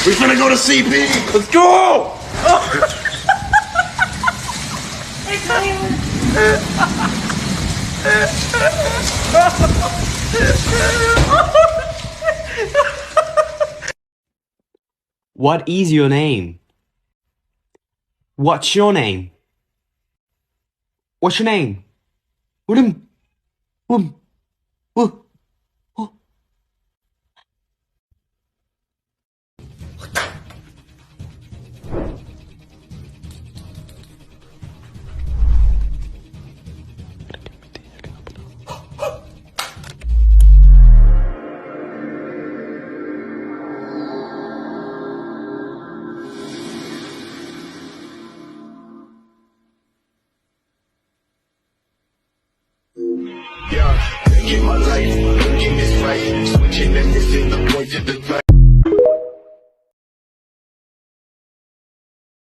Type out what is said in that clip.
We finna go to CP. Let's go! What is your name? What's your name? What's your name? William. Oh. Yeah, get my life, looking this right, switching and missing the point to the right.